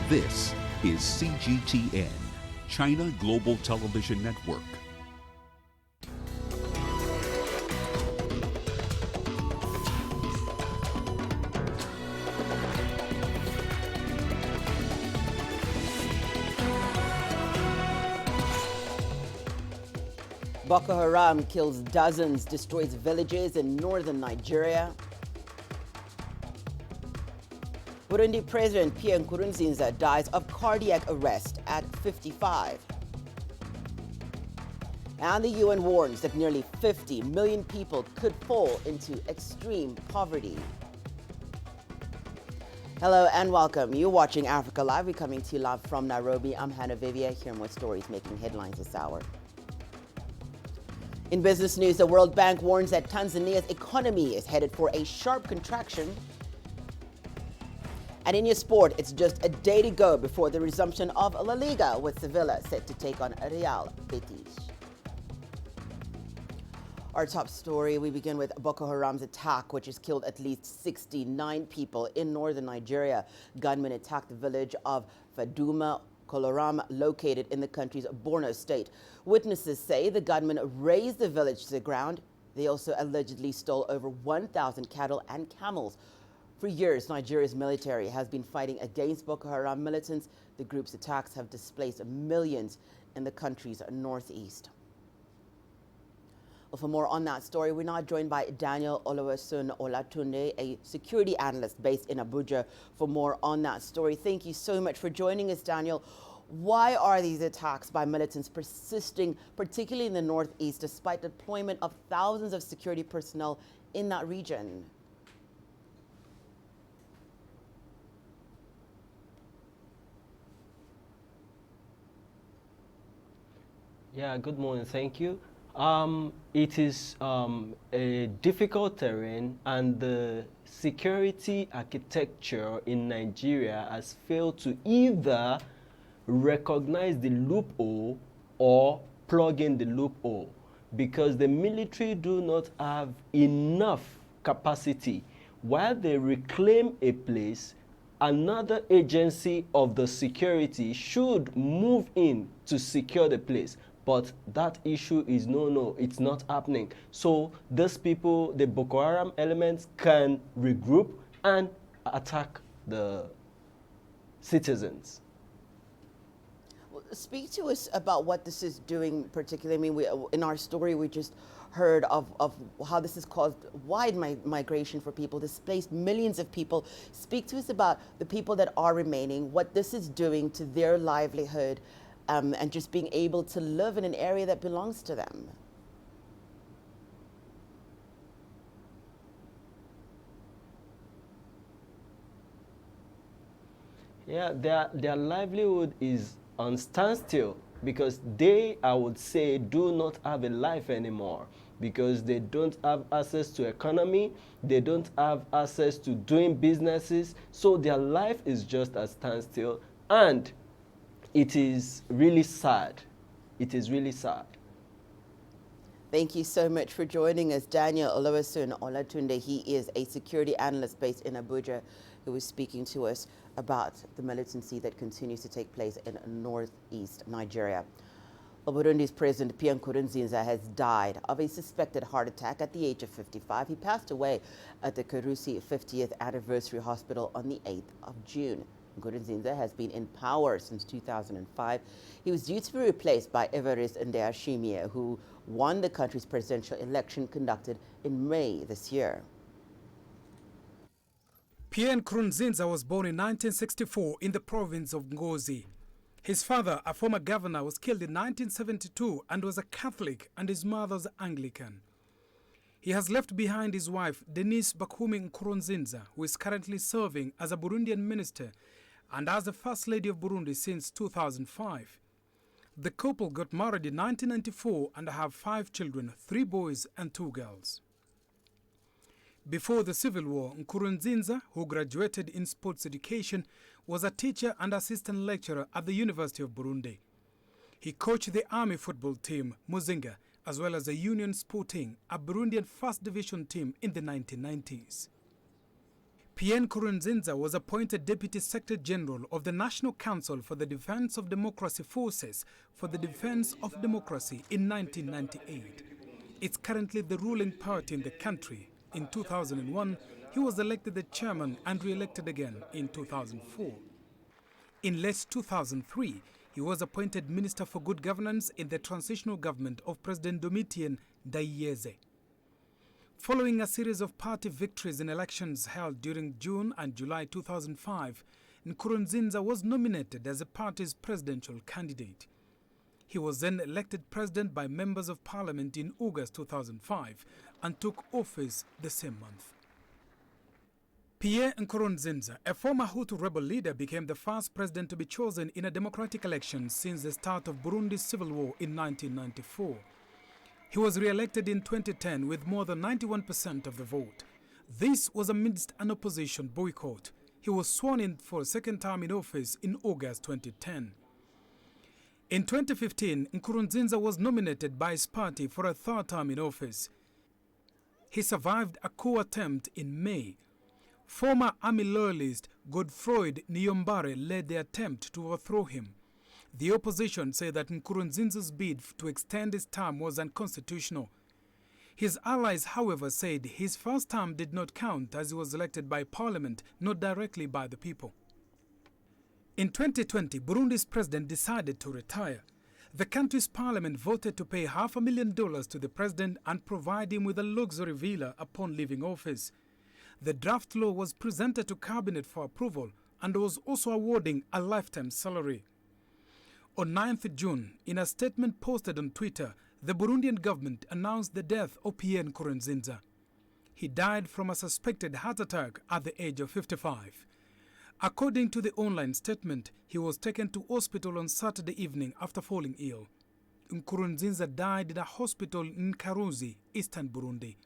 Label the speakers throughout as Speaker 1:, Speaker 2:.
Speaker 1: This is CGTN, China Global Television Network.
Speaker 2: Boko Haram kills dozens, destroys villages in northern Nigeria. Burundi President Pierre Nkurunziza dies of cardiac arrest at 55. And the UN warns that nearly 50 million people could fall into extreme poverty. Hello and welcome. You're watching Africa Live. We're coming to you live from Nairobi. I'm Hannah Viviers. Here are more stories making headlines this hour. In business news, the World Bank warns that Tanzania's economy is headed for a sharp contraction. And in your sport, it's just a day to go before the resumption of La Liga, with Sevilla set to take on Real Betis. Our top story, we begin with Boko Haram's attack, which has killed at least 69 people in northern Nigeria. Gunmen attacked the village of Faduma Koloram, located in the country's Borno state. Witnesses say the gunmen razed the village to the ground. They also allegedly stole over 1,000 cattle and camels. For years, Nigeria's military has been fighting against Boko Haram militants. The group's attacks have displaced millions in the country's northeast. Well, for more on that story, we're now joined by Daniel Oluwaseun Olatunde, a security analyst based in Abuja, for more on that story. Thank you so much for joining us, Daniel. Why are these attacks by militants persisting, particularly in the northeast, despite deployment of thousands of security personnel in that region?
Speaker 3: Yeah, good morning. Thank you. It is a difficult terrain, and the security architecture in Nigeria has failed to either recognize the loophole or plug in the loophole, because the military do not have enough capacity. While they reclaim a place, another agency of the security should move in to secure the place. But that issue is no, it's not happening. So these people, the Boko Haram elements, can regroup and attack the citizens.
Speaker 2: Well, speak to us about what this is doing particularly. I mean, in our story, we just heard of how this has caused wide migration for people, displaced millions of people. Speak to us about the people that are remaining, what this is doing to their livelihood, and just being able to live in an area that belongs to them.
Speaker 3: Yeah, their livelihood is on standstill, because they, I would say, do not have a life anymore, because they don't have access to economy, they don't have access to doing businesses, so their life is just at standstill, and it is really sad. It is really sad.
Speaker 2: Thank you so much for joining us, Daniel Oluwaseun Olatunde. He is a security analyst based in Abuja, who is speaking to us about the militancy that continues to take place in northeast Nigeria. Burundi's President Pierre Nkurunziza has died of a suspected heart attack at the age of 55. He passed away at the Karusi 50th Anniversary Hospital on the 8th of June. Nkurunziza has been in power since 2005. He was due to be replaced by Evariste Ndayishimiye, who won the country's presidential election conducted in May this year.
Speaker 4: Pierre Nkurunziza was born in 1964 in the province of Ngozi. His father, a former governor, was killed in 1972 and was a Catholic, and his mother was Anglican. He has left behind his wife, Denise Bakumi Nkurunziza, who is currently serving as a Burundian minister and as the First Lady of Burundi since 2005. The couple got married in 1994 and have 5 children, 3 boys and 2 girls. Before the civil war, Nkurunziza, who graduated in sports education, was a teacher and assistant lecturer at the University of Burundi. He coached the army football team, Muzinga, as well as the Union Sporting, a Burundian first division team in the 1990s. Pierre Nkurunziza was appointed Deputy Secretary General of the National Council for the Defense of Democracy Forces for the Defense of Democracy in 1998. It's currently the ruling party in the country. In 2001, he was elected the chairman and re-elected again in 2004. In late 2003, he was appointed Minister for Good Governance in the transitional government of President Domitian Ndayishimiye. Following a series of party victories in elections held during June and July 2005, Nkurunziza was nominated as the party's presidential candidate. He was then elected president by members of parliament in August 2005 and took office the same month. Pierre Nkurunziza, a former Hutu rebel leader, became the first president to be chosen in a democratic election since the start of Burundi's civil war in 1994. He was re-elected in 2010 with more than 91% of the vote. This was amidst an opposition boycott. He was sworn in for a second term in office in August 2010. In 2015, Nkurunziza was nominated by his party for a third term in office. He survived a coup attempt in May. Former army loyalist Floyd led the attempt to overthrow him. The opposition said that Nkurunziza's bid to extend his term was unconstitutional. His allies, however, said his first term did not count as he was elected by parliament, not directly by the people. In 2020, Burundi's president decided to retire. The country's parliament voted to pay $500,000 to the president and provide him with a luxury villa upon leaving office. The draft law was presented to cabinet for approval and was also awarding a lifetime salary. On 9th June, in a statement posted on Twitter, the Burundian government announced the death of Pierre Nkurunziza. He died from a suspected heart attack at the age of 55. According to the online statement, he was taken to hospital on Saturday evening after falling ill. Nkurunziza died in a hospital in Karuzi, eastern Burundi.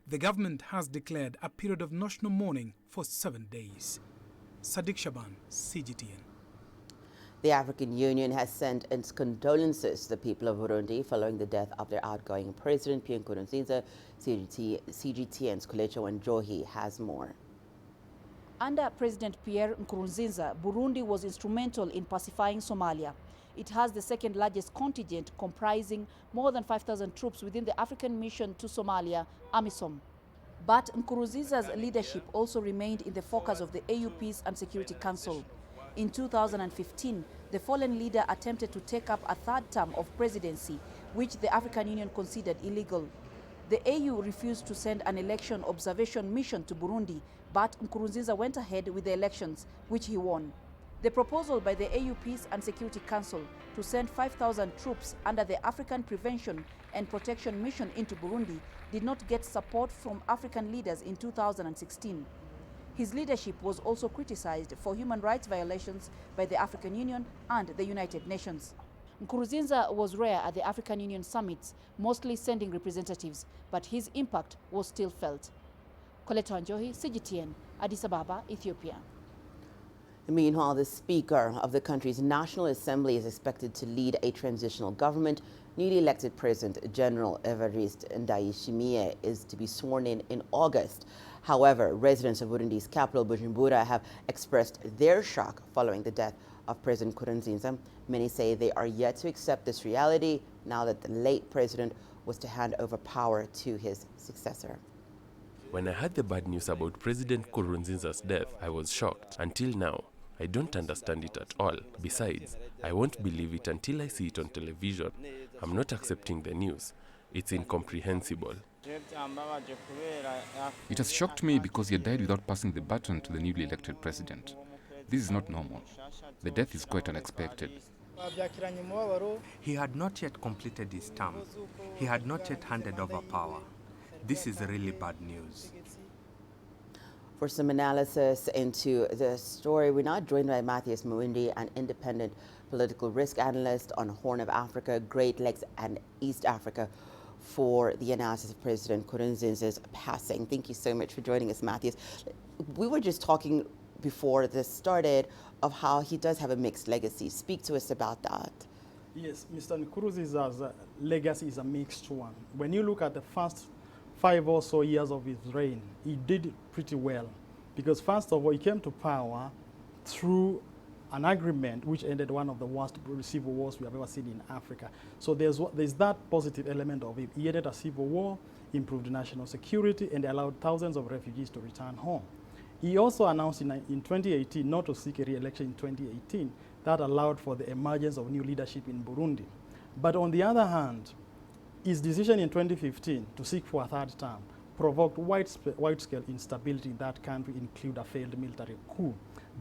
Speaker 4: The government has declared a period of national mourning for 7 days. Sadiq Shaban, CGTN.
Speaker 2: The African Union has sent its condolences to the people of Burundi following the death of their outgoing president, Pierre Nkurunziza. CGTN's Kulecho Wanjohi has more.
Speaker 5: Under President Pierre Nkurunziza, Burundi was instrumental in pacifying Somalia. It has the second largest contingent, comprising more than 5,000 troops within the African mission to Somalia, AMISOM. But Nkurunziza's leadership also remained in the focus of the AU Peace and Security Council. In 2015, the fallen leader attempted to take up a third term of presidency, which the African Union considered illegal. The AU refused to send an election observation mission to Burundi, but Nkurunziza went ahead with the elections, which he won. The proposal by the AU Peace and Security Council to send 5,000 troops under the African Prevention and Protection Mission into Burundi did not get support from African leaders in 2016. His leadership was also criticized for human rights violations by the African Union and the United Nations. Nkurunziza was rare at the African Union summits, mostly sending representatives, but his impact was still felt. Colette Wanjohi, CGTN, Addis Ababa, Ethiopia.
Speaker 2: Meanwhile, the Speaker of the country's National Assembly is expected to lead a transitional government. Newly elected President General Evariste Ndayishimiye is to be sworn in August. However, residents of Burundi's capital, Bujumbura, have expressed their shock following the death of President Nkurunziza. Many say they are yet to accept this reality now that the late president was to hand over power to his successor.
Speaker 6: When I heard the bad news about President Nkurunziza's death, I was shocked. Until now, I don't understand it at all. Besides, I won't believe it until I see it on television. I'm not accepting the news. It's incomprehensible.
Speaker 7: It has shocked me because he died without passing the baton to the newly elected president. This is not normal. The death is quite unexpected.
Speaker 8: He had not yet completed his term. He had not yet handed over power. This is really bad news.
Speaker 2: For some analysis into the story, we're now joined by Matthias Muindi, an independent political risk analyst on Horn of Africa, Great Lakes, and East Africa, for the analysis of President Nkurunziza's passing. Thank you so much for joining us, Matthias. We were just talking before this started of how he does have a mixed legacy. Speak to us about that.
Speaker 9: Yes, Mr. Nkurunziza's legacy is a mixed one. When you look at the first 5 or so years of his reign, he did pretty well. because first of all, he came to power through an agreement which ended one of the worst civil wars we have ever seen in Africa. So there's that positive element of it. He ended a civil war, improved national security, and allowed thousands of refugees to return home. He also announced in 2018 not to seek a re-election in 2018. That allowed for the emergence of new leadership in Burundi. But on the other hand, his decision in 2015 to seek for a third term provoked wide-scale instability in that country, include a failed military coup.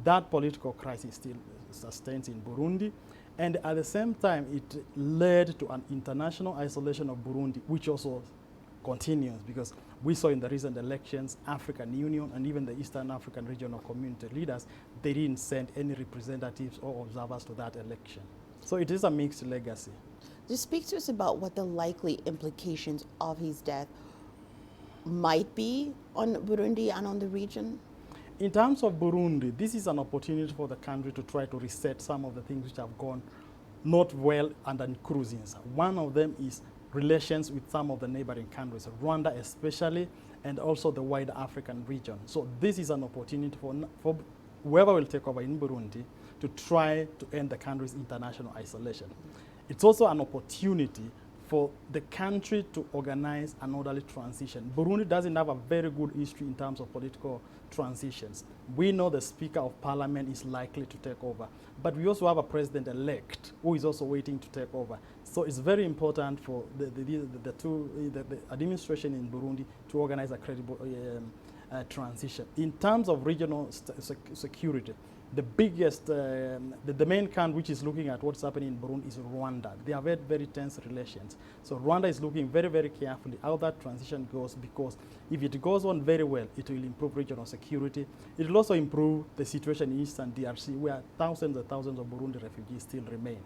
Speaker 9: That political crisis still sustains in Burundi, and at the same time, it led to an international isolation of Burundi, which also continues, because we saw in the recent elections, African Union and even the Eastern African Regional Community leaders, they didn't send any representatives or observers to that election. So it is a mixed legacy.
Speaker 2: Just speak to us about what the likely implications of his death might be on Burundi and on the region.
Speaker 9: In terms of Burundi, this is an opportunity for the country to try to reset some of the things which have gone not well under Nkurunziza. One of them is relations with some of the neighboring countries, Rwanda especially, and also the wider African region. So this is an opportunity for whoever will take over in Burundi to try to end the country's international isolation. It's also an opportunity for the country to organize an orderly transition. Burundi doesn't have a very good history in terms of political transitions. We know the Speaker of Parliament is likely to take over, but we also have a president-elect who is also waiting to take over. So it's very important for the administration in Burundi to organize a credible transition. In terms of regional security, the biggest, the main country which is looking at what's happening in Burundi is Rwanda. They have had very tense relations. So Rwanda is looking very, very carefully how that transition goes, because if it goes on very well, it will improve regional security. It will also improve the situation in Eastern DRC, where thousands and thousands of Burundi refugees still remain.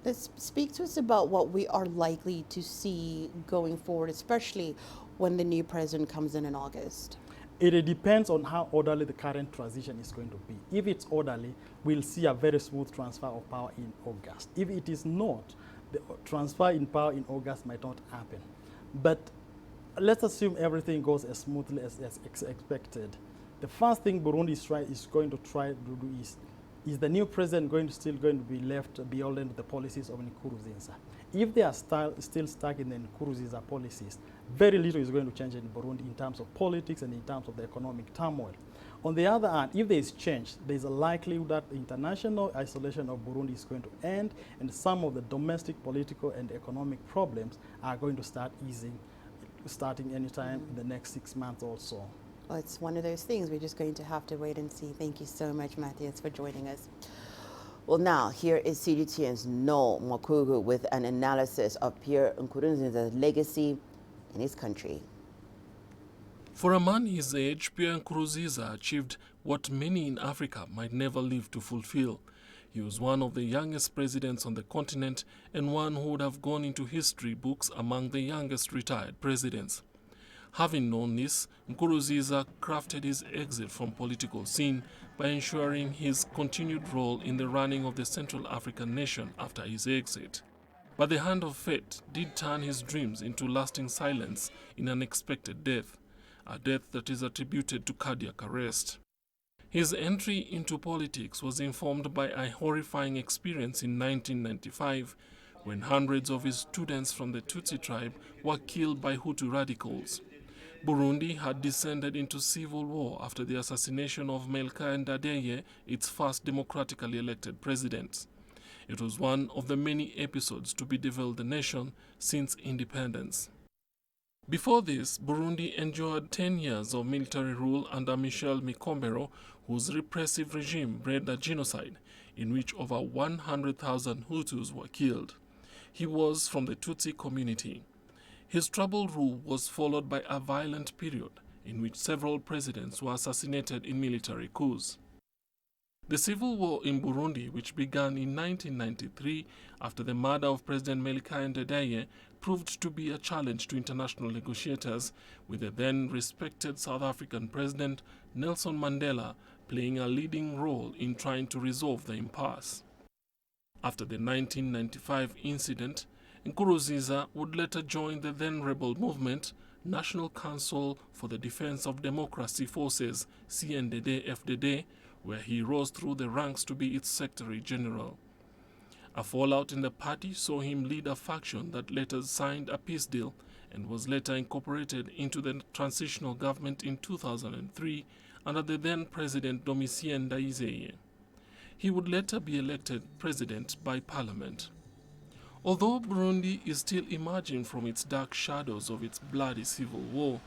Speaker 2: Let's speak to us about what we are likely to see going forward, especially when the new president comes in August.
Speaker 9: It depends on how orderly the current transition is going to be. If it's orderly, we'll see a very smooth transfer of power in August. If it is not, the transfer in power in August might not happen. But let's assume everything goes as smoothly as expected. The first thing Burundi is going to try to do is the new president still going to be left beholden to the policies of Nkurunziza? If they are still stuck in the Nkurunziza policies, very little is going to change in Burundi in terms of politics and in terms of the economic turmoil. On the other hand, if there is change, there is a likelihood that the international isolation of Burundi is going to end, and some of the domestic political and economic problems are going to start easing, starting anytime in the next 6 months or so.
Speaker 2: Well, it's one of those things we're just going to have to wait and see. Thank you so much, Matthias, for joining us. Well, now, here is CGTN's Noel Mwakugu with an analysis of Pierre Nkurunziza's legacy in his country.
Speaker 10: For a man his age, Pierre Nkurunziza achieved what many in Africa might never live to fulfill. He was one of the youngest presidents on the continent and one who would have gone into history books among the youngest retired presidents. Having known this, Nkurunziza crafted his exit from political scene by ensuring his continued role in the running of the Central African nation after his exit. But the hand of fate did turn his dreams into lasting silence in an unexpected death, a death that is attributed to cardiac arrest. His entry into politics was informed by a horrifying experience in 1995, when hundreds of his students from the Tutsi tribe were killed by Hutu radicals. Burundi had descended into civil war after the assassination of Melchior Ndadaye, its first democratically elected president. It was one of the many episodes to bedevil the nation since independence. Before this, Burundi endured 10 years of military rule under Michel Micombero, whose repressive regime bred a genocide in which over 100,000 Hutus were killed. He was from the Tutsi community. His troubled rule was followed by a violent period in which several presidents were assassinated in military coups. The civil war in Burundi, which began in 1993 after the murder of President Melchior Ndadaye, proved to be a challenge to international negotiators, with the then respected South African President Nelson Mandela playing a leading role in trying to resolve the impasse. After the 1995 incident, Nkurunziza would later join the then rebel movement, National Council for the Defense of Democracy Forces, CNDD-FDD, where he rose through the ranks to be its Secretary General. A fallout in the party saw him lead a faction that later signed a peace deal and was later incorporated into the transitional government in 2003 under the then-President Domitien Ndayizeye. He would later be elected president by parliament. Although Burundi is still emerging from its dark shadows of its bloody civil war,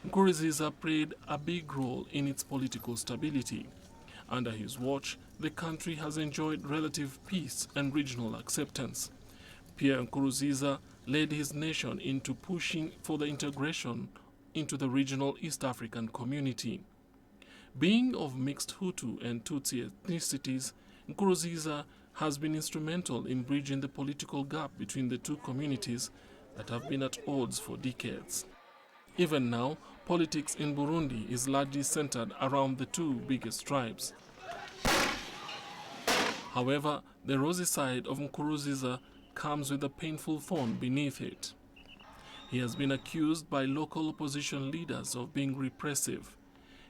Speaker 10: Nkurunziza played a big role in its political stability. Under his watch, the country has enjoyed relative peace and regional acceptance. Pierre Nkurunziza led his nation into pushing for the integration into the regional East African community. Being of mixed Hutu and Tutsi ethnicities, Nkurunziza has been instrumental in bridging the political gap between the two communities that have been at odds for decades. Even now, politics in Burundi is largely centered around the two biggest tribes. However, the rosy side of Nkurunziza comes with a painful thorn beneath it. He has been accused by local opposition leaders of being repressive.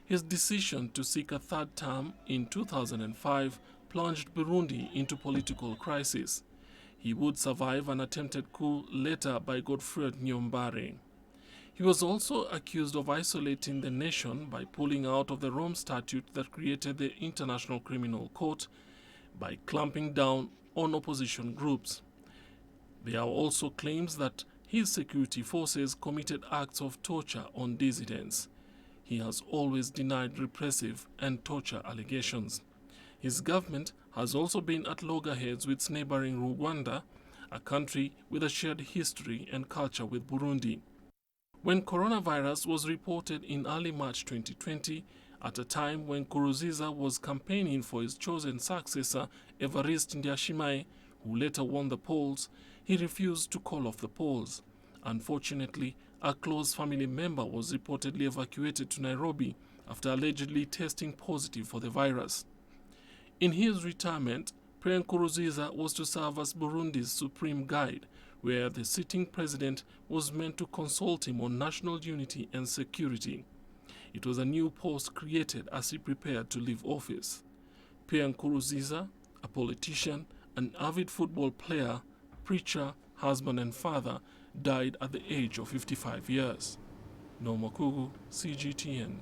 Speaker 10: His decision to seek a third term in 2005 plunged Burundi into political crisis. He would survive an attempted coup later by Godfred Nyombare. He was also accused of isolating the nation by pulling out of the Rome Statute that created the International Criminal Court by clamping down on opposition groups. There are also claims that his security forces committed acts of torture on dissidents. He has always denied repressive and torture allegations. His government has also been at loggerheads with neighboring Uganda, a country with a shared history and culture with Burundi. When coronavirus was reported in early March 2020, at a time when Nkurunziza was campaigning for his chosen successor, Evariste Ndayishimiye, who later won the polls, he refused to call off the polls. Unfortunately, a close family member was reportedly evacuated to Nairobi after allegedly testing positive for the virus. In his retirement, Pierre Nkurunziza was to serve as Burundi's supreme guide, where the sitting president was meant to consult him on national unity and security. It was a new post created as he prepared to leave office. Pierre Nkurunziza, a politician, an avid football player, preacher, husband and father, died at the age of 55 years. Nomakugu, CGTN.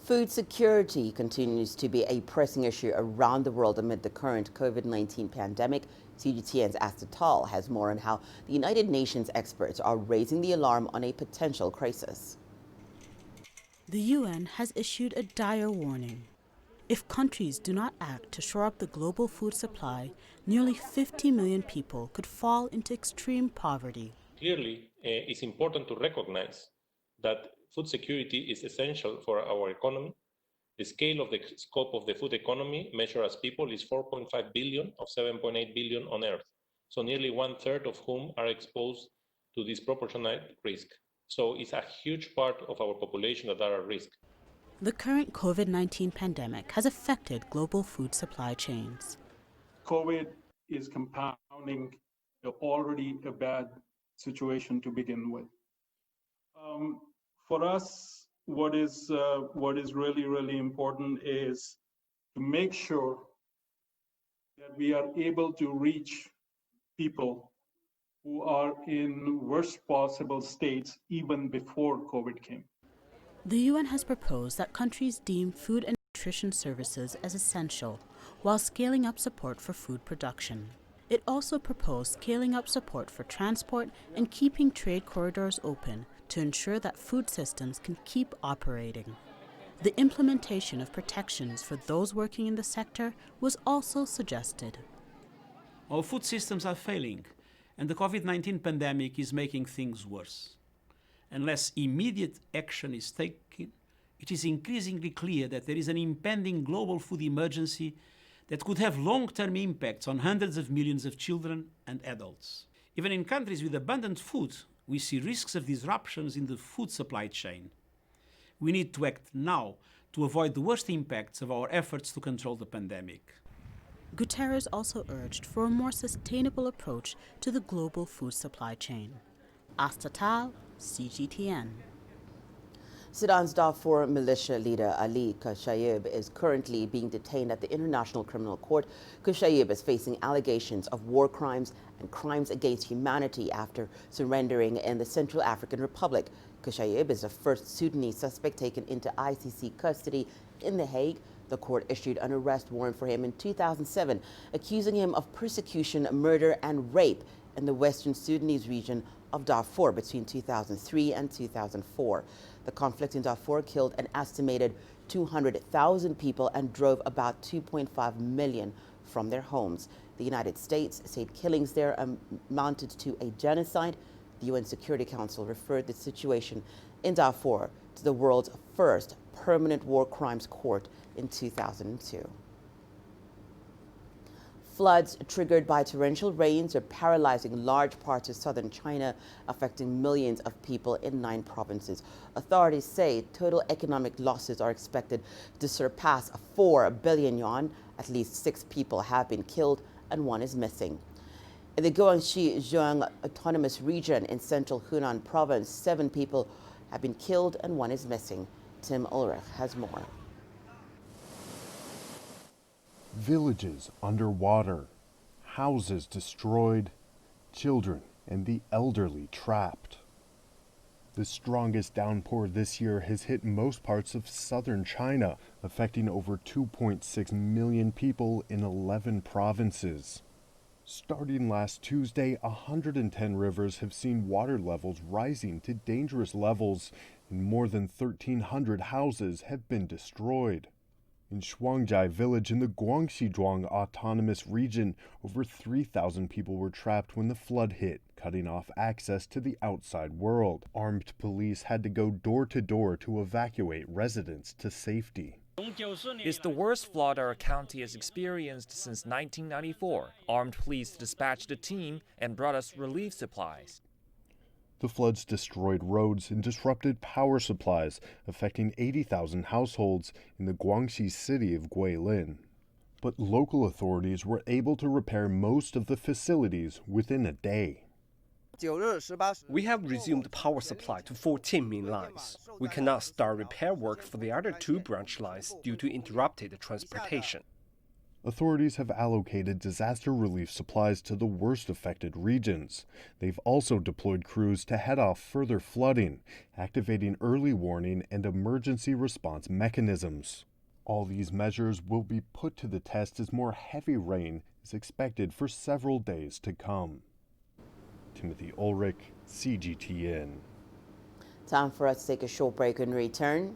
Speaker 2: Food security continues to be a pressing issue around the world amid the current COVID-19 pandemic. CGTN's Asta Tal has more on how the United Nations experts are raising the alarm on a potential crisis.
Speaker 11: The UN has issued a dire warning. If countries do not act to shore up the global food supply, nearly 50 million people could fall into extreme poverty.
Speaker 12: Clearly, it's important to recognize that food security is essential for our economy. The scale of the scope of the food economy measured as people is 4.5 billion of 7.8 billion on Earth. So nearly 1/3 of whom are exposed to disproportionate risk. So it's a huge part of our population that are at risk.
Speaker 11: The current COVID-19 pandemic has affected global food supply chains.
Speaker 13: COVID is compounding already a bad situation to begin with. For us, what is really, really important is to make sure that we are able to reach people who are in worst possible states even before COVID came.
Speaker 11: The UN has proposed that countries deem food and nutrition services as essential while scaling up support for food production. It also proposed scaling up support for transport and keeping trade corridors open to ensure that food systems can keep operating. The implementation of protections for those working in the sector was also suggested.
Speaker 14: Our food systems are failing, and the COVID-19 pandemic is making things worse. Unless immediate action is taken, it is increasingly clear that there is an impending global food emergency that could have long-term impacts on hundreds of millions of children and adults. Even in countries with abundant food, we see risks of disruptions in the food supply chain. We need to act now to avoid the worst impacts of our efforts to control the pandemic.
Speaker 11: Guterres also urged for a more sustainable approach to the global food supply chain. Asta Tal, CGTN.
Speaker 2: Sudan's Darfur militia leader Ali Kushayib is currently being detained at the International Criminal Court. Kushayib is facing allegations of war crimes and crimes against humanity after surrendering in the Central African Republic. Kushayib is the first Sudanese suspect taken into ICC custody in The Hague. The court issued an arrest warrant for him in 2007, accusing him of persecution, murder, and rape in the Western Sudanese region of Darfur between 2003 and 2004. The conflict in Darfur killed an estimated 200,000 people and drove about 2.5 million from their homes. The United States said killings there amounted to a genocide. The UN Security Council referred the situation in Darfur to the world's first permanent war crimes court in 2002. Floods triggered by torrential rains are paralyzing large parts of southern China, affecting millions of people in 9 provinces. Authorities say total economic losses are expected to surpass 4 billion yuan. At least 6 people have been killed and 1 is missing. In the Guangxi-Zhuang Autonomous Region in central Hunan province, 7 people have been killed and 1 is missing. Tim Ulrich has more.
Speaker 15: Villages underwater, houses destroyed, children and the elderly trapped. The strongest downpour this year has hit most parts of southern China, affecting over 2.6 million people in 11 provinces. Starting last Tuesday, 110 rivers have seen water levels rising to dangerous levels, and more than 1,300 houses have been destroyed. In Shuangjai village in the Guangxi-Zhuang Autonomous Region, over 3,000 people were trapped when the flood hit, cutting off access to the outside world. Armed police had to go door to door to evacuate residents to safety.
Speaker 16: It's the worst flood our county has experienced since 1994. Armed police dispatched a team and brought us relief supplies.
Speaker 15: The floods destroyed roads and disrupted power supplies, affecting 80,000 households in the Guangxi city of Guilin. But local authorities were able to repair most of the facilities within a day.
Speaker 17: We have resumed power supply to 14 main lines. We cannot start repair work for the other 2 branch lines due to interrupted transportation.
Speaker 15: Authorities have allocated disaster relief supplies to the worst affected regions. They've also deployed crews to head off further flooding, activating early warning and emergency response mechanisms. All these measures will be put to the test as more heavy rain is expected for several days to come. Timothy Ulrich, CGTN.
Speaker 2: Time for us to take a short break and return.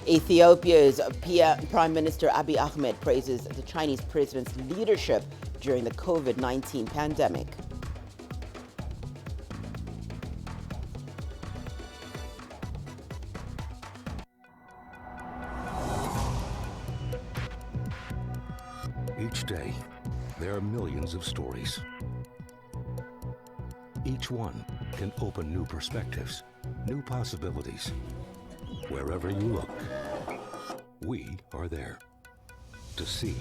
Speaker 2: Ethiopia's Prime Minister Abiy Ahmed praises the Chinese president's leadership during the COVID-19 pandemic.
Speaker 18: Each day, there are millions of stories. Each one can open new perspectives, new possibilities. Wherever you look, we are there to see,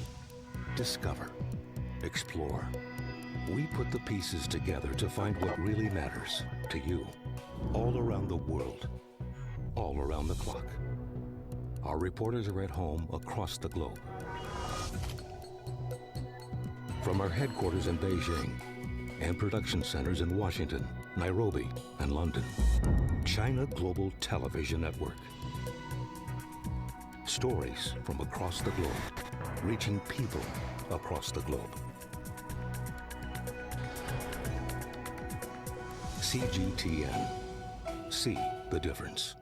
Speaker 18: discover, explore. We put the pieces together to find what really matters to you, all around the world, all around the clock. Our reporters are at home across the globe. From our headquarters in Beijing and production centers in Washington, Nairobi, and London, China Global Television Network. Stories from across the globe, reaching people across the globe. CGTN. See the difference.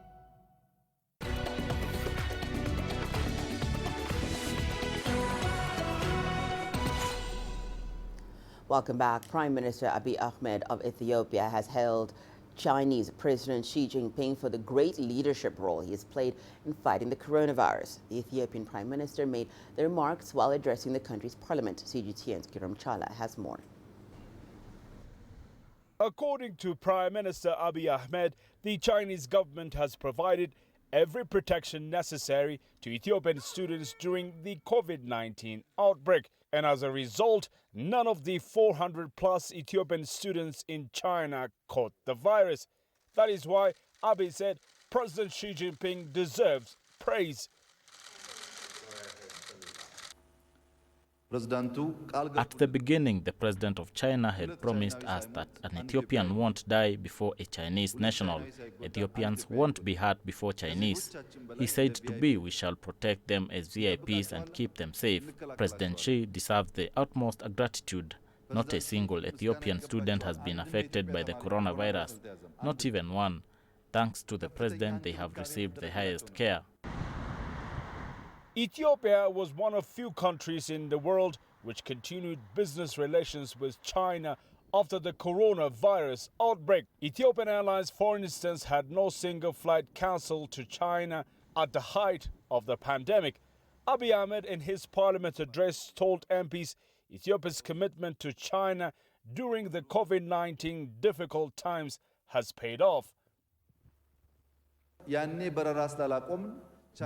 Speaker 2: Welcome back. Prime Minister Abiy Ahmed of Ethiopia has hailed Chinese President Xi Jinping for the great leadership role he has played in fighting the coronavirus. The Ethiopian Prime Minister made the remarks while addressing the country's parliament. CGTN's Kiram Chala has more.
Speaker 19: According to Prime Minister Abiy Ahmed, the Chinese government has provided every protection necessary to Ethiopian students during the COVID-19 outbreak. And as a result, none of the 400-plus Ethiopian students in China caught the virus. That is why Abiy said President Xi Jinping deserves praise.
Speaker 20: At the beginning, the president of China had promised us that an Ethiopian won't die before a Chinese national. Ethiopians won't be hurt before Chinese. He said to be, we shall protect them as VIPs and keep them safe. President Xi deserves the utmost gratitude. Not a single Ethiopian student has been affected by the coronavirus. Not even one. Thanks to the president, they have received the highest care.
Speaker 19: Ethiopia was one of few countries in the world which continued business relations with China after the coronavirus outbreak. Ethiopian Airlines, for instance, had no single flight cancelled to China at the height of the pandemic. Abiy Ahmed, in his parliament address, told MPs Ethiopia's commitment to China during the COVID-19 difficult times has paid off.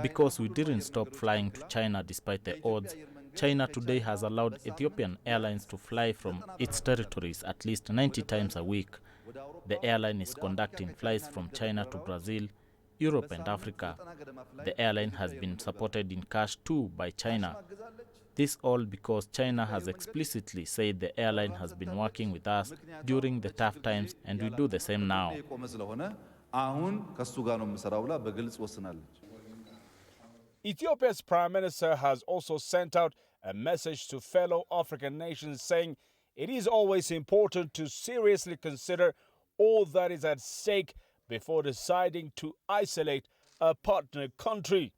Speaker 20: Because we didn't stop flying to China despite the odds, China today has allowed Ethiopian Airlines to fly from its territories at least 90 times a week. The airline is conducting flights from China to Brazil, Europe and Africa. The airline has been supported in cash too by China. This all because China has explicitly said the airline has been working with us during the tough times, and we do the same now.
Speaker 19: Ethiopia's Prime Minister has also sent out a message to fellow African nations saying it is always important to seriously consider all that is at stake before deciding to isolate a partner country.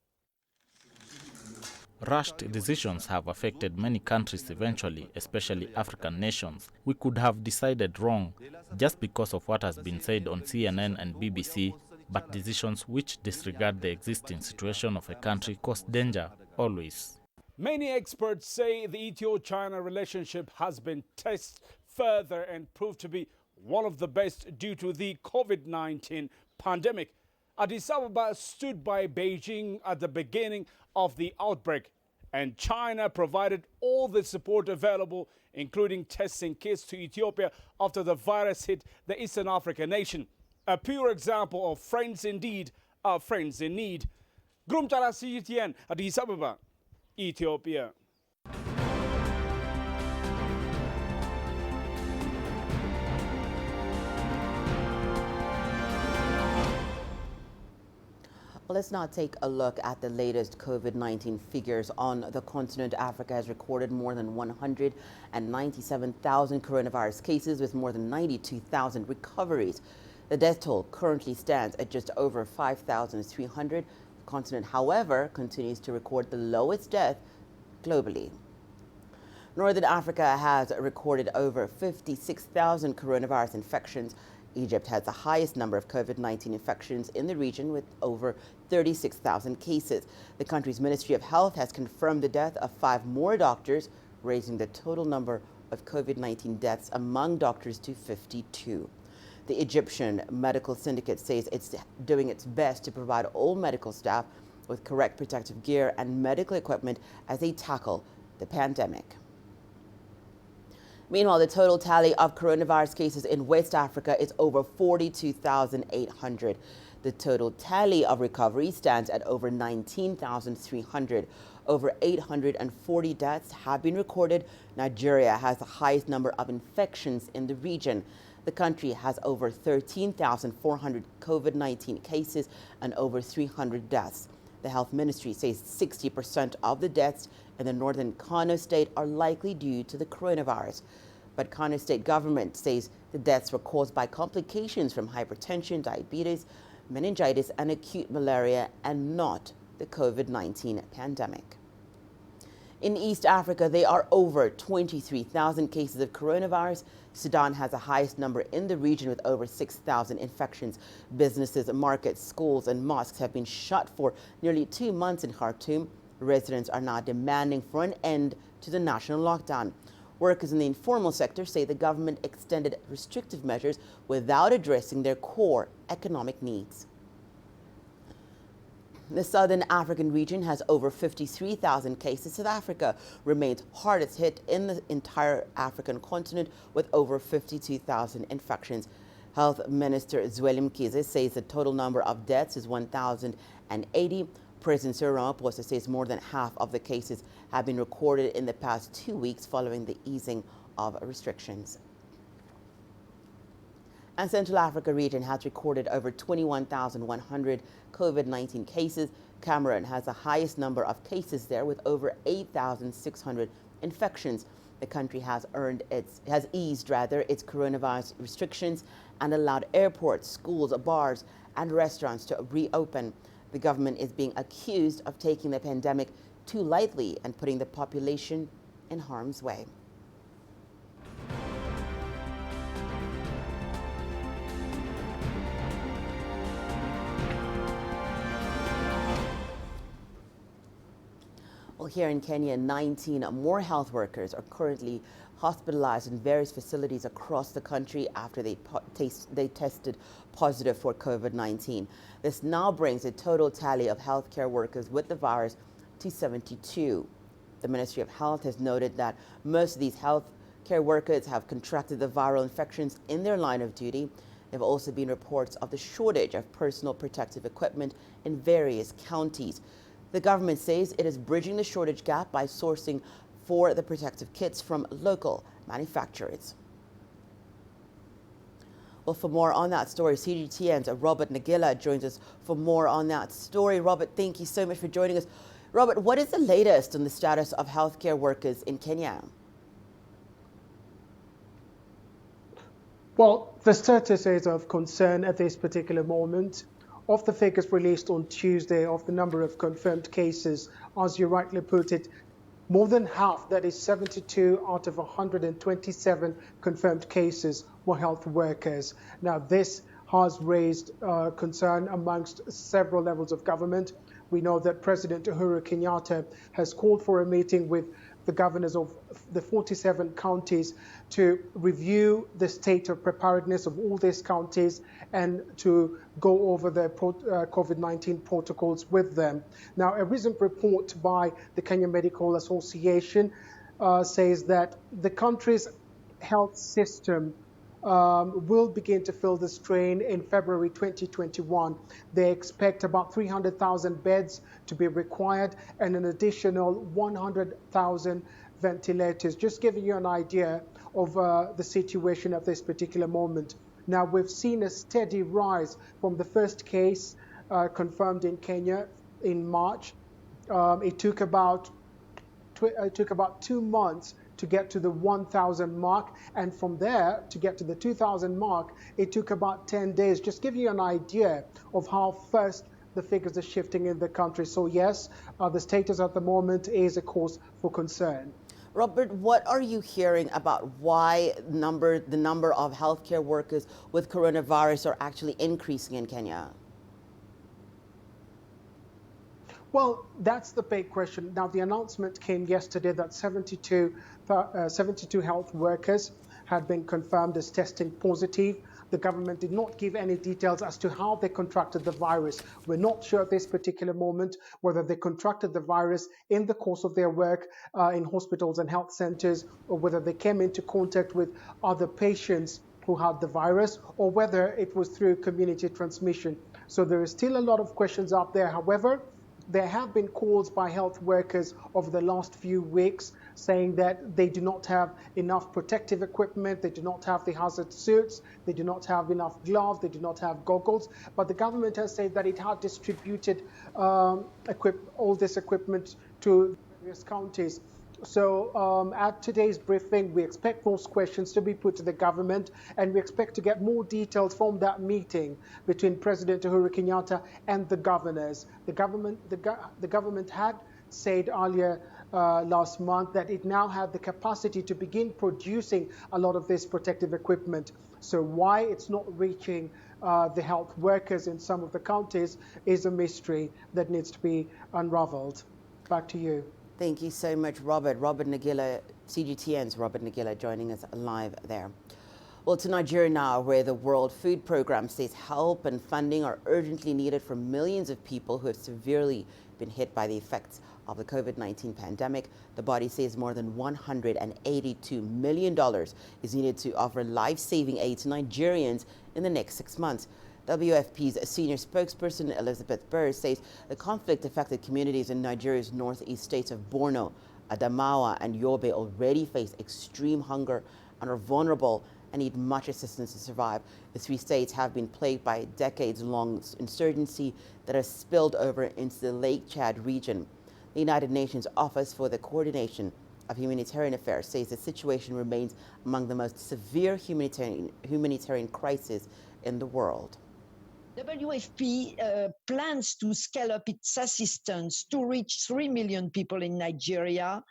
Speaker 20: Rushed decisions have affected many countries eventually, especially African nations. We could have decided wrong just because of what has been said on CNN and BBC, but decisions which disregard the existing situation of a country cause danger, always.
Speaker 19: Many experts say the Ethio-China relationship has been tested further and proved to be one of the best due to the COVID-19 pandemic. Addis Ababa stood by Beijing at the beginning of the outbreak, and China provided all the support available, including testing kits to Ethiopia after the virus hit the Eastern African nation. A pure example of friends indeed are friends in need. Grumtara CGTN, Addis Ababa, Ethiopia.
Speaker 2: Well, let's now take a look at the latest COVID-19 figures on the continent. Africa has recorded more than 197,000 coronavirus cases with more than 92,000 recoveries. The death toll currently stands at just over 5,300. The continent, however, continues to record the lowest death globally. Northern Africa has recorded over 56,000 coronavirus infections. Egypt has the highest number of COVID-19 infections in the region with over 36,000 cases. The country's Ministry of Health has confirmed the death of 5 more doctors, raising the total number of COVID-19 deaths among doctors to 52. The Egyptian Medical Syndicate says it's doing its best to provide all medical staff with correct protective gear and medical equipment as they tackle the pandemic. Meanwhile, the total tally of coronavirus cases in West Africa is over 42,800. The total tally of recovery stands at over 19,300. Over 840 deaths have been recorded. Nigeria has the highest number of infections in the region. The country has over 13,400 COVID-19 cases and over 300 deaths. The health ministry says 60% of the deaths in the northern Kano state are likely due to the coronavirus. But Kano state government says the deaths were caused by complications from hypertension, diabetes, meningitis, and acute malaria, and not the COVID-19 pandemic. In East Africa, there are over 23,000 cases of coronavirus. Sudan has the highest number in the region with over 6,000 infections. Businesses, markets, schools, and mosques have been shut for nearly 2 months in Khartoum. Residents are now demanding for an end to the national lockdown. Workers in the informal sector say the government extended restrictive measures without addressing their core economic needs. The Southern African region has over 53,000 cases. South Africa remains hardest hit in the entire African continent with over 52,000 infections. Health Minister Zweli Mkhize says the total number of deaths is 1,080. President Cyril Ramaphosa says more than half of the cases have been recorded in the past 2 weeks following the easing of restrictions. And Central Africa region has recorded over 21,100 COVID-19 cases. Cameroon has the highest number of cases there with over 8,600 infections. The country has eased its coronavirus restrictions and allowed airports, schools, bars, and restaurants to reopen. The government is being accused of taking the pandemic too lightly and putting the population in harm's way. Well, here in Kenya, 19 more health workers are currently hospitalized in various facilities across the country after they tested positive for COVID-19. This now brings the total tally of healthcare workers with the virus to 72. The Ministry of Health has noted that most of these healthcare workers have contracted the viral infections in their line of duty. There have also been reports of the shortage of personal protective equipment in various counties. The government says it is bridging the shortage gap by sourcing for the protective kits from local manufacturers. Well, for more on that story, CGTN's Robert Nagila joins us for more on that story. Robert, thank you so much for joining us. Robert, what is the latest on the status of healthcare workers in Kenya?
Speaker 21: Well, the status is of concern at this particular moment. Of the figures released on Tuesday of the number of confirmed cases, as you rightly put it, more than half, that is 72 out of 127 confirmed cases, were health workers. Now, this has raised concern amongst several levels of government. We know that President Uhuru Kenyatta has called for a meeting with the governors of the 47 counties to review the state of preparedness of all these counties and to go over the COVID-19 protocols with them. Now, a recent report by the Kenya Medical Association says that the country's health system will begin to feel the strain in February 2021. They expect about 300,000 beds to be required and an additional 100,000 ventilators. Just giving you an idea of the situation at this particular moment. Now, we've seen a steady rise from the first case confirmed in Kenya in March. It took about 2 months to get to the 1,000 mark, and from there to get to the 2,000 mark, it took about 10 days. Just giving you an idea of how fast the figures are shifting in the country. So yes, the status at the moment is a cause for concern.
Speaker 2: Robert, what are you hearing about why the number of healthcare workers with coronavirus are actually increasing in Kenya?
Speaker 21: Well, that's the big question. Now, the announcement came yesterday that 72 health workers had been confirmed as testing positive. The government did not give any details as to how they contracted the virus. We're not sure at this particular moment whether they contracted the virus in the course of their work in hospitals and health centers, or whether they came into contact with other patients who had the virus, or whether it was through community transmission. So there is still a lot of questions out there. However, there have been calls by health workers over the last few weeks saying that they do not have enough protective equipment, they do not have the hazard suits, they do not have enough gloves, they do not have goggles. But the government has said that it had distributed all this equipment to various counties. So at today's briefing, we expect those questions to be put to the government, and we expect to get more details from that meeting between President Uhuru Kenyatta and the governors. The government had said earlier last month that it now had the capacity to begin producing a lot of this protective equipment. So why it's not reaching the health workers in some of the counties is a mystery that needs to be unraveled. Back to you.
Speaker 2: Thank you so much, Robert. Robert Nagila, CGTN's Robert Nagila, joining us live there. Well, to Nigeria now, where the World Food Programme says help and funding are urgently needed for millions of people who have severely been hit by the effects of the COVID-19 pandemic. The body says more than $182 million is needed to offer life-saving aid to Nigerians in the next 6 months. WFP's senior spokesperson Elizabeth Burr says the conflict affected communities in Nigeria's northeast states of Borno, Adamawa and Yobe already face extreme hunger and are vulnerable and need much assistance to survive. The three states have been plagued by decades-long insurgency that has spilled over into the Lake Chad region. The United Nations Office for the Coordination of Humanitarian Affairs says the situation remains among the most severe humanitarian crises in the world.
Speaker 1: WFP plans to scale up its assistance to reach 3 million people in Nigeria,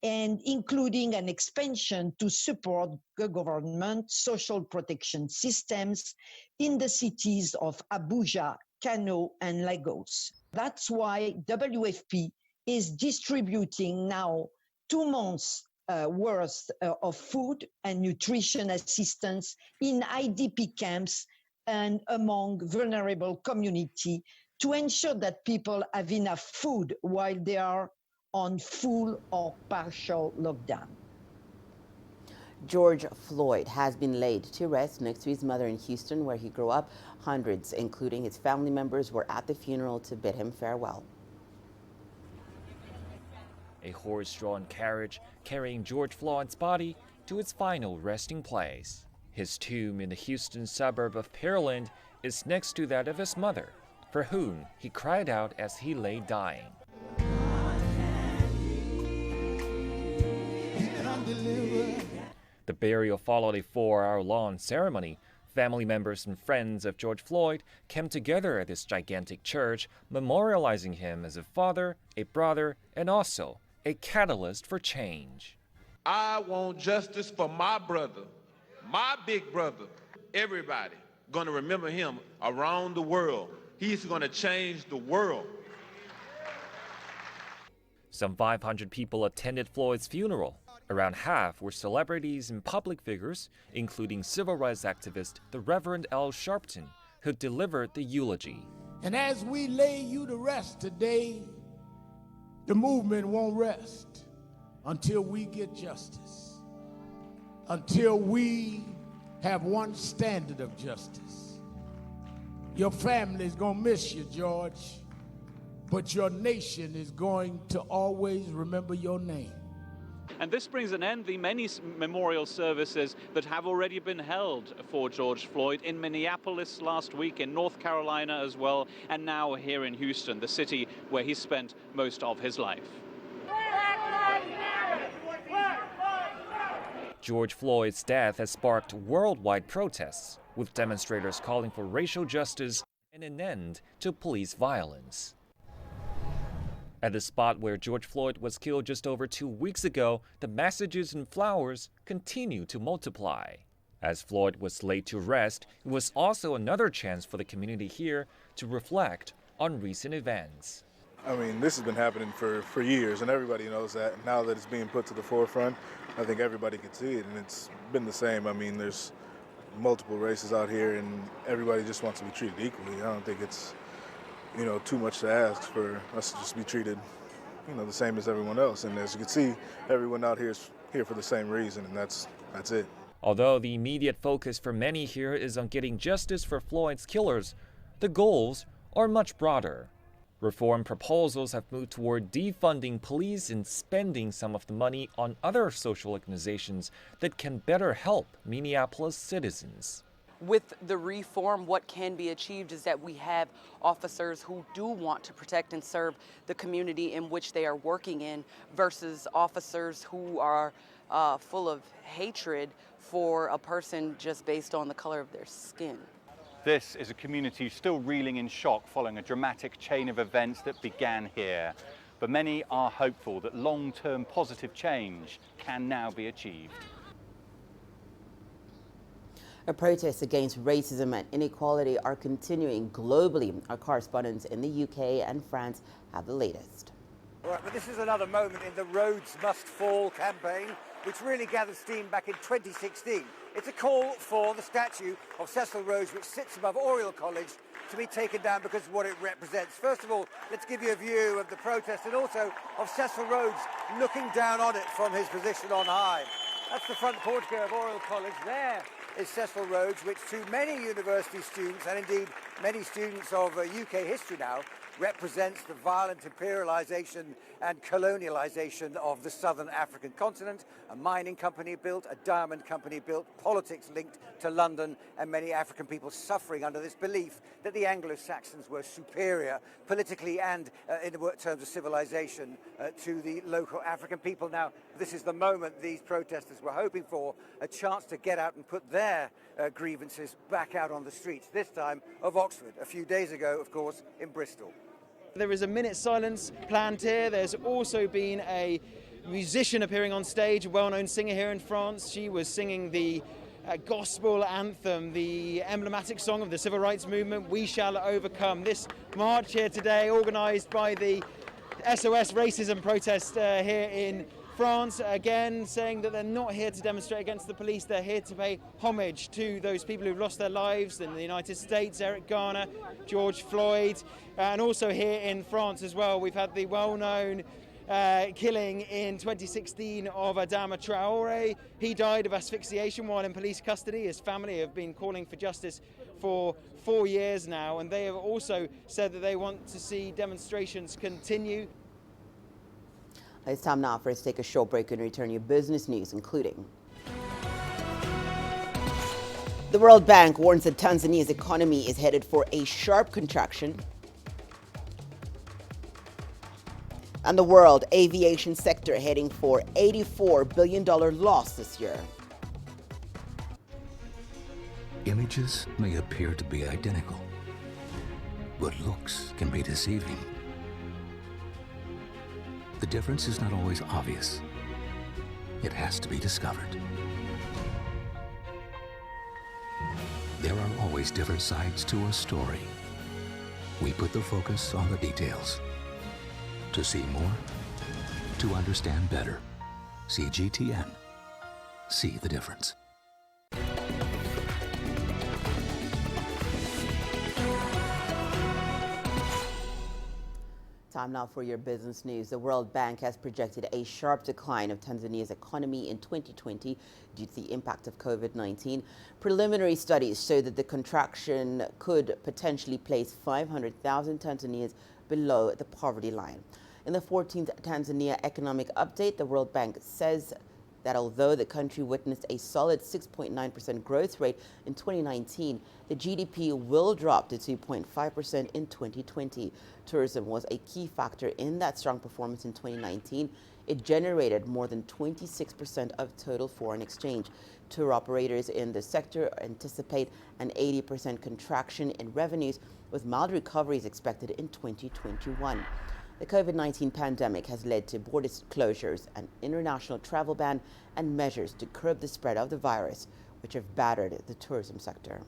Speaker 1: and including an expansion to support the government social protection systems in the cities of Abuja, Kano, and Lagos. That's why WFP is distributing now 2 months worth of food and nutrition assistance in IDP camps and among vulnerable community to ensure that people have enough food while they are on full or partial lockdown.
Speaker 2: George Floyd has been laid to rest next to his mother in Houston, where he grew up. Hundreds, including his family members, were at the funeral to bid him farewell.
Speaker 16: A horse-drawn carriage carrying George Floyd's body to its final resting place. His tomb in the Houston suburb of Pearland is next to that of his mother, for whom he cried out as he lay dying. The burial followed a 4-hour-long ceremony. Family members and friends of George Floyd came together at this gigantic church, memorializing him as a father, a brother, and also a catalyst for change.
Speaker 22: I want justice for my brother, my big brother. Everybody going to remember him around the world. He's going to change the world.
Speaker 16: Some 500 people attended Floyd's funeral. Around half were celebrities and public figures, including civil rights activist the Reverend Al Sharpton, who delivered the eulogy.
Speaker 23: And as we lay you to rest today, the movement won't rest until we get justice, until we have one standard of justice. Your family is going to miss you, George, but your nation is going to always remember your name.
Speaker 24: And this brings an end to the many memorial services that have already been held for George Floyd in Minneapolis last week, in North Carolina as well, and now here in Houston, the city where he spent most of his life.
Speaker 16: George Floyd's death has sparked worldwide protests, with demonstrators calling for racial justice and an end to police violence. At the spot where George Floyd was killed just over 2 weeks ago, the messages and flowers continue to multiply. As Floyd was laid to rest, it was also another chance for the community here to reflect on recent events.
Speaker 25: I mean, this has been happening for years, and everybody knows that. Now that it's being put to the forefront, I think everybody can see it, and it's been the same. I mean, there's multiple races out here, and everybody just wants to be treated equally. I don't think it's too much to ask for us to just be treated, the same as everyone else. And as you can see, everyone out here is here for the same reason, and that's it.
Speaker 16: Although the immediate focus for many here is on getting justice for Floyd's killers, the goals are much broader. Reform proposals have moved toward defunding police and spending some of the money on other social organizations that can better help Minneapolis citizens.
Speaker 26: With the reform, what can be achieved is that we have officers who do want to protect and serve the community in which they are working in versus officers who are full of hatred for a person just based on the color of their skin.
Speaker 27: This is a community still reeling in shock following a dramatic chain of events that began here. But many are hopeful that long-term positive change can now be achieved.
Speaker 2: Protests against racism and inequality are continuing globally. Our correspondents in the UK and France have the latest.
Speaker 28: Right, but this is another moment in the Roads Must Fall campaign, which really gathered steam back in 2016.
Speaker 3: It's a call for the statue of Cecil Rhodes, which sits above Oriel College, to be taken down because of what it represents. First of all, let's give you a view of the protest and also of Cecil Rhodes looking down on it from his position on high. That's the front portico of Oriel College. There is Cecil Rhodes, which to many university students, and indeed many students of UK history now, represents the violent imperialization and colonialization of the southern African continent. A mining company built, a diamond company built, politics linked to London, and many African people suffering under this belief that the Anglo-Saxons were superior politically and in terms of civilization to the local African people. Now, this is the moment these protesters were hoping for, a chance to get out and put their grievances back out on the streets, this time of Oxford, a few days ago, of course, in Bristol.
Speaker 4: There is a minute's silence planned here. There's also been a musician appearing on stage, a well-known singer here in France. She was singing the gospel anthem, the emblematic song of the civil rights movement, We Shall Overcome. This march here today, organised by the SOS Racism protest here in France, again saying that they're not here to demonstrate against the police, they're here to pay homage to those people who've lost their lives in the United States, Eric Garner, George Floyd, and also here in France as well. We've had the well-known killing in 2016 of Adama Traore. He died of asphyxiation while in police custody. His family have been calling for justice for 4 years now, and they have also said that they want to see demonstrations continue.
Speaker 2: It's time now for us to take a short break and return your business news, including the World Bank warns that Tanzania's economy is headed for a sharp contraction. And the world aviation sector heading for $84 billion loss this year.
Speaker 18: Images may appear to be identical, but looks can be deceiving. The difference is not always obvious. It has to be discovered. There are always different sides to a story. We put the focus on the details. To see more, to understand better. CGTN. See the difference.
Speaker 2: Time now for your business news. The World Bank has projected a sharp decline of Tanzania's economy in 2020 due to the impact of COVID-19. Preliminary studies show that the contraction could potentially place 500,000 Tanzanians below the poverty line. In the 14th Tanzania Economic Update, the World Bank says that although the country witnessed a solid 6.9% growth rate in 2019, the GDP will drop to 2.5% in 2020. Tourism was a key factor in that strong performance in 2019. It generated more than 26% of total foreign exchange. Tour operators in the sector anticipate an 80% contraction in revenues, with mild recoveries expected in 2021. The COVID-19 pandemic has led to border closures, an international travel ban, and measures to curb the spread of the virus, which have battered the tourism sector.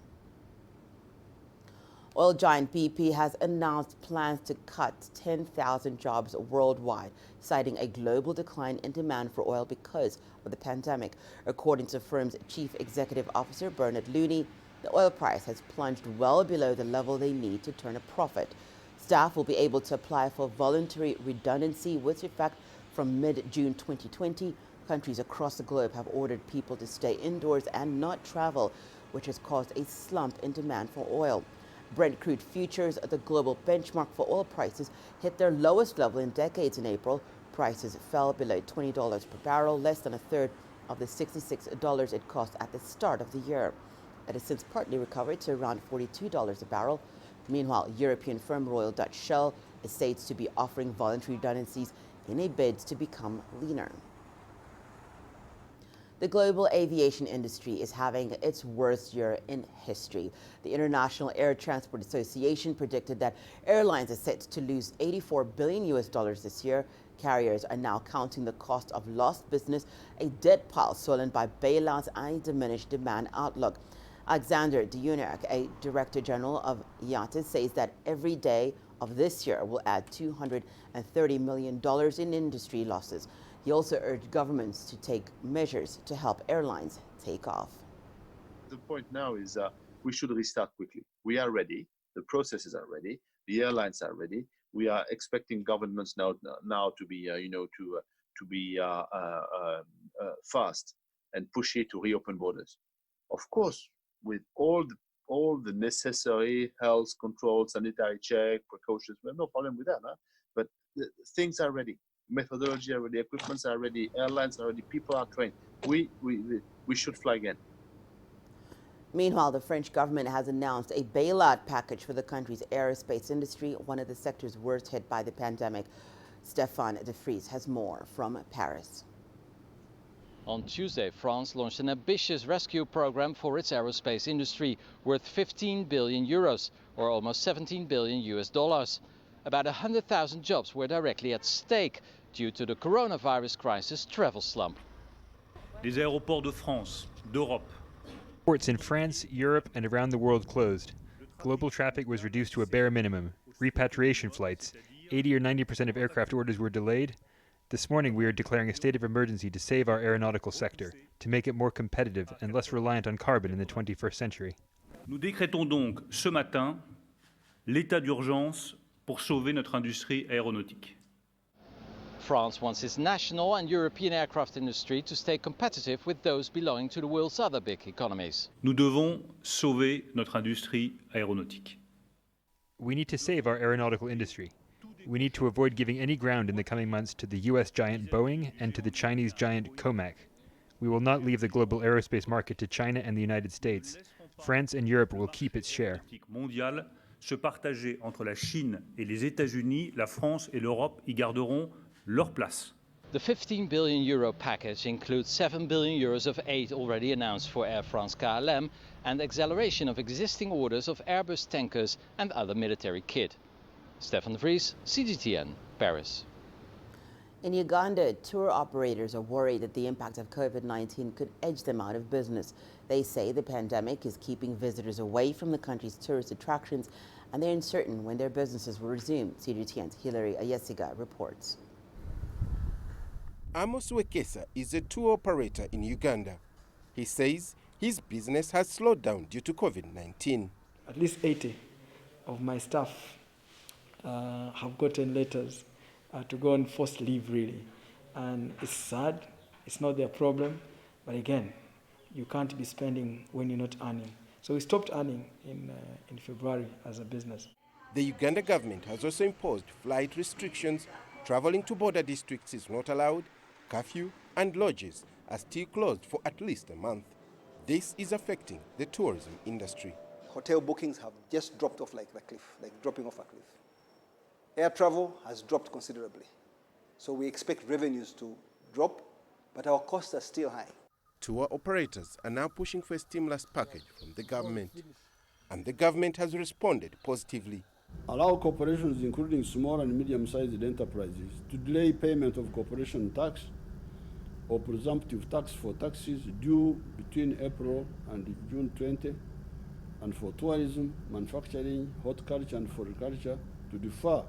Speaker 2: Oil giant BP has announced plans to cut 10,000 jobs worldwide, citing a global decline in demand for oil because of the pandemic. According to the firm's chief executive officer, Bernard Looney, the oil price has plunged well below the level they need to turn a profit. Staff will be able to apply for voluntary redundancy with effect from mid-June 2020. Countries across the globe have ordered people to stay indoors and not travel, which has caused a slump in demand for oil. Brent crude futures, the global benchmark for oil prices, hit their lowest level in decades in April. Prices fell below $20 per barrel, less than a third of the $66 it cost at the start of the year. It has since partly recovered to around $42 a barrel. Meanwhile, European firm Royal Dutch Shell is said to be offering voluntary redundancies in a bid to become leaner. The global aviation industry is having its worst year in history. The International Air Transport Association predicted that airlines are set to lose $84 billion this year. Carriers are now counting the cost of lost business, a debt pile swollen by bailouts and a diminished demand outlook. Alexander Duyunak, a Director General of IATA, says that every day of this year will add $230 million in industry losses. He also urged governments to take measures to help airlines take off.
Speaker 5: The point now is we should restart quickly. We are ready. The processes are ready. The airlines are ready. We are expecting governments now to be, to be fast and pushy to reopen borders. Of course, with all the necessary health control, sanitary check, precautions, we have no problem with that. Huh? But things are ready. Methodology are ready. Equipments are ready. Airlines are ready. People are trained. We should fly again.
Speaker 2: Meanwhile, the French government has announced a bailout package for the country's aerospace industry, one of the sectors worst hit by the pandemic. Stéphane de Vries has more from Paris.
Speaker 6: On Tuesday, France launched an ambitious rescue program for its aerospace industry worth 15 billion euros, or almost 17 billion US dollars. About 100,000 jobs were directly at stake due to the coronavirus crisis travel slump.
Speaker 7: Les aéroports de France, d'Europe.
Speaker 8: Ports in France, Europe, and around the world closed. Global traffic was reduced to a bare minimum. Repatriation flights, 80 or 90% of aircraft orders were delayed. This morning we are declaring a state of emergency to save our aeronautical sector, to make it more competitive and less reliant on carbon in the 21st century.
Speaker 7: Nous décrétons donc ce matin l'état d'urgence pour sauver notre industrie aéronautique.
Speaker 6: France wants its national and European aircraft industry to stay competitive with those belonging to the world's other big economies.
Speaker 7: Nous devons sauver notre industrie aéronautique.
Speaker 8: We need to save our aeronautical industry. We need to avoid giving any ground in the coming months to the US giant Boeing and to the Chinese giant Comac. We will not leave the global aerospace market to China and the United States. France and Europe will keep its share.
Speaker 7: Mondiale se partager entre la Chine et les États-Unis, la France et l'Europe y garderont leur place.
Speaker 6: The 15 billion euro package includes 7 billion euros of aid already announced for Air France KLM and acceleration of existing orders of Airbus tankers and other military kit. Stéphane de Vries, CGTN, Paris.
Speaker 2: In Uganda, tour operators are worried that the impact of COVID-19 could edge them out of business. They say the pandemic is keeping visitors away from the country's tourist attractions, and they're uncertain when their businesses will resume. CGTN's Hilary Ayesiga reports.
Speaker 9: Amos Wekesa is a tour operator in Uganda. He says his business has slowed down due to COVID-19.
Speaker 10: At least 80 of my staff have gotten letters to go on forced leave, really. And it's sad, it's not their problem, but again, you can't be spending when you're not earning. So we stopped earning in February as a business.
Speaker 9: The Uganda government has also imposed flight restrictions. Traveling to border districts is not allowed. Curfew and lodges are still closed for at least a month. This is affecting the tourism industry.
Speaker 12: Hotel bookings have just dropped off like a cliff, like dropping off a cliff. Air travel has dropped considerably. So we expect revenues to drop, but our costs are still high.
Speaker 9: Tour operators are now pushing for a stimulus package from the government. And the government has responded positively.
Speaker 28: Allow corporations, including small and medium-sized enterprises, to delay payment of corporation tax or presumptive tax for taxes due between April and June 20, and for tourism, manufacturing, horticulture, and floriculture to defer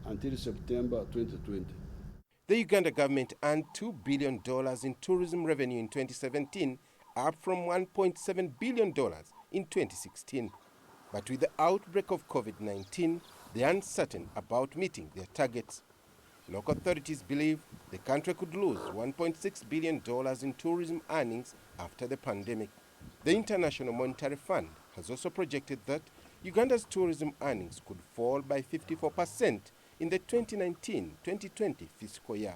Speaker 28: until September 2020.
Speaker 9: The Uganda government earned $2 billion in tourism revenue in 2017, up from $1.7 billion in 2016. But with the outbreak of COVID-19, they are uncertain about meeting their targets. Local authorities believe the country could lose $1.6 billion in tourism earnings after the pandemic. The International Monetary Fund has also projected that Uganda's tourism earnings could fall by 54% in the 2019-2020 fiscal year.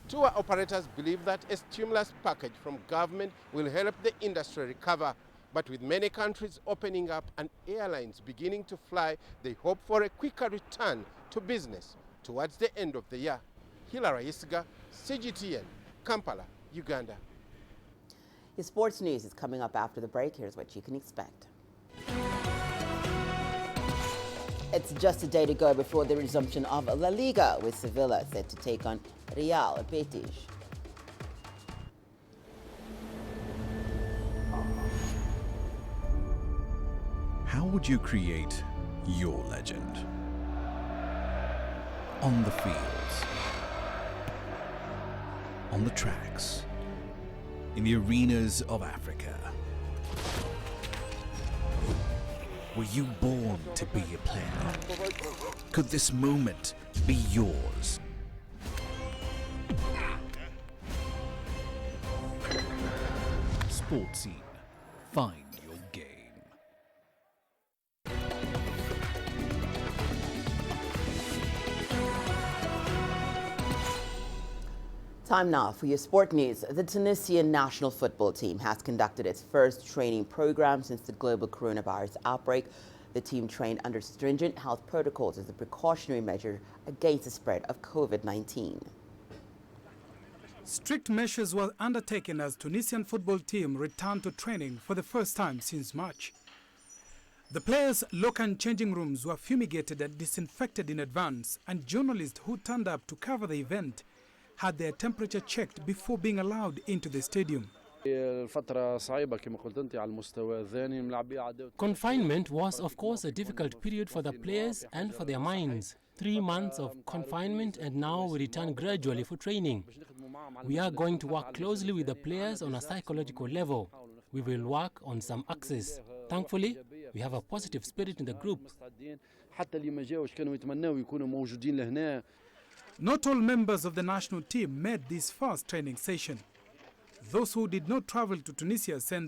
Speaker 9: Tour operators believe that a stimulus package from government will help the industry recover. But with many countries opening up and airlines beginning to fly, they hope for a quicker return to business towards the end of the year. Hilary Ayesiga, CGTN, Kampala, Uganda.
Speaker 2: Your sports news is coming up after the break. Here's what you can expect. It's just a day to go before the resumption of La Liga, with Sevilla set to take on Real Betis.
Speaker 29: How would you create your legend? On the fields, on the tracks, in the arenas of Africa.
Speaker 1: Were you born to be a player? Could this moment be yours? Sports Scene. Find your game.
Speaker 2: Time now for your sport news. The Tunisian national football team has conducted its first training program since the global coronavirus outbreak. The team trained under stringent health protocols as a precautionary measure against the spread of COVID-19.
Speaker 11: Strict measures were undertaken as Tunisian football team returned to training for the first time since March. The players' locker and changing rooms were fumigated and disinfected in advance, and journalists who turned up to cover the event had their temperature checked before being allowed into the stadium.
Speaker 13: Confinement was, of course, a difficult period for the players and for their minds. 3 months of confinement, and now we return gradually for training. We are going to work closely with the players on a psychological level. We will work on some axes. Thankfully, we have a positive spirit in the group.
Speaker 11: Not all members of the national team made this first training session. Those who did not travel to Tunisia sent